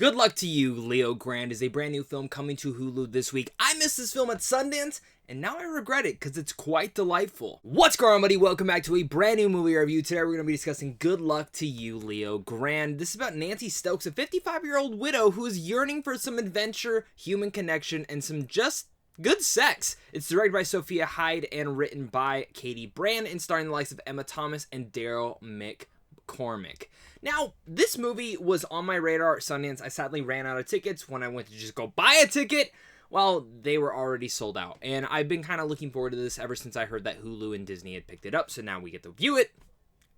Good luck to you, Leo Grande is a brand new film coming to Hulu this week. I missed this film at Sundance, and now I regret it because it's quite delightful. What's going on, buddy? Welcome back to a brand new movie review. Today we're going to be discussing Good Luck to You, Leo Grande. This is about Nancy Stokes, a 55-year-old widow who is yearning for some adventure, human connection, and some just good sex. It's directed by Sophia Hyde and written by Katie Brand and starring the likes of Emma Thompson and Daryl McCormack. Now, this movie was on my radar at Sundance. I sadly ran out of tickets when I went to just go buy a ticket. Well, they were already sold out. And I've been kind of looking forward to this ever since I heard that Hulu and Disney had picked it up. So now we get to view it.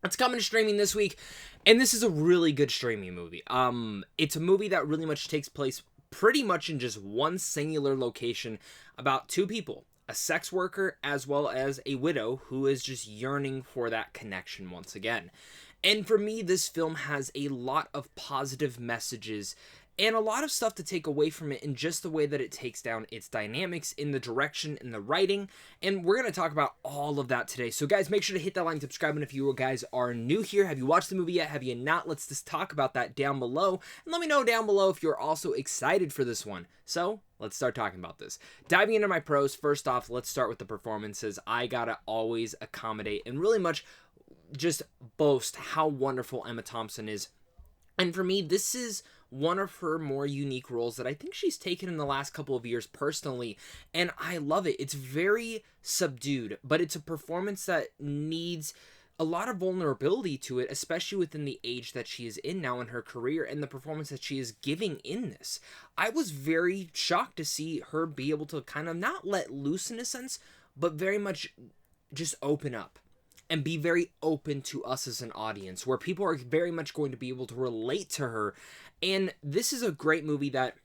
It's coming to streaming this week. And this is a really good streaming movie. It's a movie that really much takes place pretty much in just one singular location about two people. A sex worker as well as a widow who is just yearning for that connection once again. And for me, this film has a lot of positive messages and a lot of stuff to take away from it in just the way that it takes down its dynamics, in the direction, in the writing, and we're going to talk about all of that today. So guys, make sure to hit that like and subscribe, and if you guys are new here, have you watched the movie yet? Have you not? Let's just talk about that down below, and let me know down below if you're also excited for this one. So let's start talking about this. Diving into my pros, first off, let's start with the performances. I gotta always accommodate and really much just boast how wonderful Emma Thompson is. And for me, this is one of her more unique roles that I think she's taken in the last couple of years personally, and I love it. It's very subdued, but it's a performance that needs a lot of vulnerability to it, especially within the age that she is in now in her career and the performance that she is giving in this. I was very shocked to see her be able to kind of not let loose in a sense, but very much just open up and be very open to us as an audience, where people are very much going to be able to relate to her. And this is a great movie that,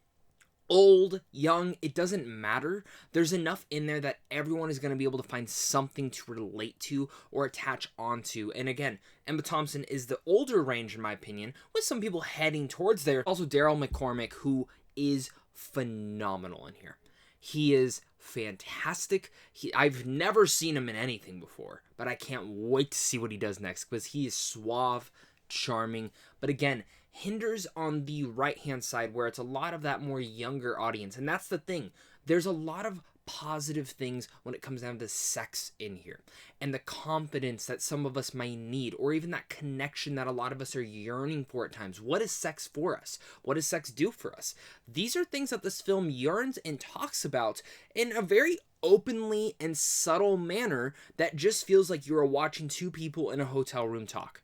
old, young, it doesn't matter. There's enough in there that everyone is going to be able to find something to relate to or attach onto. And again, Emma Thompson is the older range in my opinion, with some people heading towards there. Also Daryl McCormack, who is phenomenal in here. He is fantastic. I've never seen him in anything before, but I can't wait to see what he does next because he is suave, charming, but again, hinders on the right-hand side where it's a lot of that more younger audience. And that's the thing. There's a lot of positive things when it comes down to sex in here and the confidence that some of us might need, or even that connection that a lot of us are yearning for at times. What is sex for us? What does sex do for us? These are things that this film yearns and talks about in a very openly and subtle manner that just feels like you're watching two people in a hotel room talk.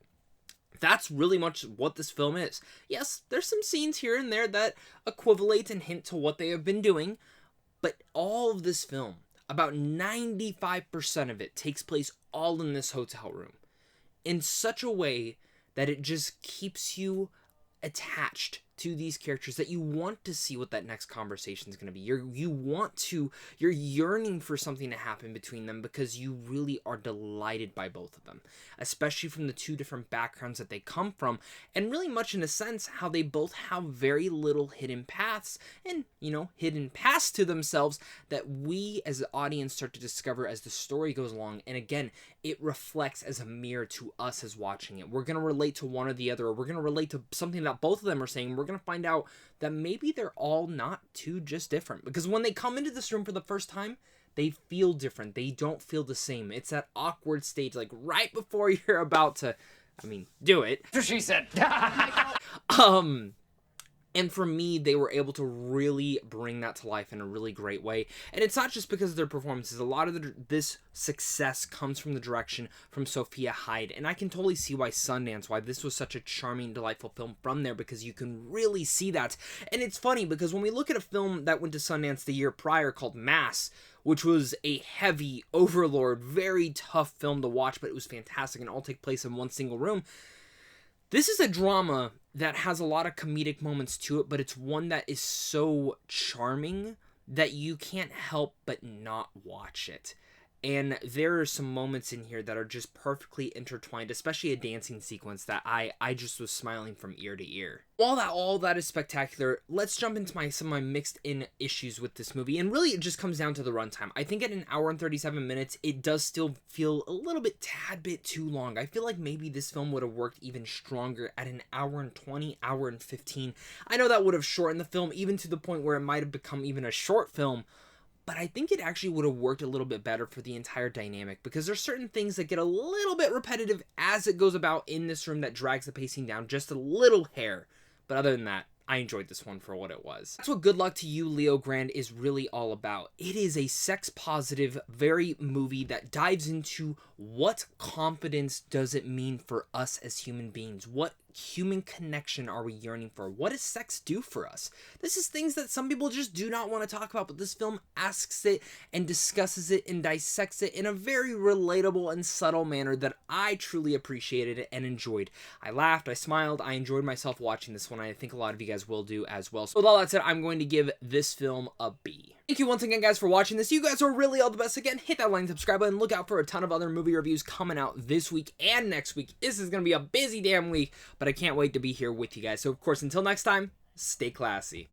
That's really much what this film is. Yes, there's some scenes here and there that equivalent and hint to what they have been doing, but all of this film, about 95% of it, takes place all in this hotel room in such a way that it just keeps you attached to these characters, that you want to see what that next conversation is going to be. You're yearning for something to happen between them because you really are delighted by both of them, especially from the two different backgrounds that they come from, and really much in a sense how they both have very little hidden paths and, hidden paths to themselves that we as the audience start to discover as the story goes along. And again, it reflects as a mirror to us as watching it. We're going to relate to one or the other, or we're going to relate to something that both of them are saying. We're going to find out that maybe they're all not too just different, because when they come into this room for the first time, they feel different. They don't feel the same. It's that awkward stage, like right before you're about to, do it. She said. And for me, they were able to really bring that to life in a really great way. And it's not just because of their performances. A lot of this success comes from the direction from Sophia Hyde. And I can totally see why this was such a charming, delightful film from there, because you can really see that. And it's funny because when we look at a film that went to Sundance the year prior called Mass, which was a heavy, overlord, very tough film to watch, but it was fantastic and all take place in one single room. This is a drama that has a lot of comedic moments to it, but it's one that is so charming that you can't help but not watch it. And there are some moments in here that are just perfectly intertwined, especially a dancing sequence that I just was smiling from ear to ear. While all that is spectacular, let's jump into some of my mixed in issues with this movie. And really, it just comes down to the runtime. I think at an hour and 37 minutes, it does still feel a little bit, tad bit too long. I feel like maybe this film would have worked even stronger at an hour and 20, hour and 15. I know that would have shortened the film, even to the point where it might have become even a short film. But I think it actually would have worked a little bit better for the entire dynamic, because there's certain things that get a little bit repetitive as it goes about in this room that drags the pacing down just a little hair. But other than that, I enjoyed this one for what it was. That's what Good Luck to You, Leo Grande is really all about. It is a sex-positive, very movie that dives into what confidence does it mean for us as human beings? What human connection are we yearning for? What does sex do for us? This is things that some people just do not want to talk about, but this film asks it and discusses it and dissects it in a very relatable and subtle manner that I truly appreciated and enjoyed. I laughed, I smiled, I enjoyed myself watching this one. I think a lot of you guys will do as well. So with all that said, I'm going to give this film a B. Thank you once again, guys, for watching this. You guys are really all the best. Again, hit that like and subscribe button. Look out for a ton of other movie reviews coming out this week and next week. This is going to be a busy damn week, but I can't wait to be here with you guys. So, of course, until next time, stay classy.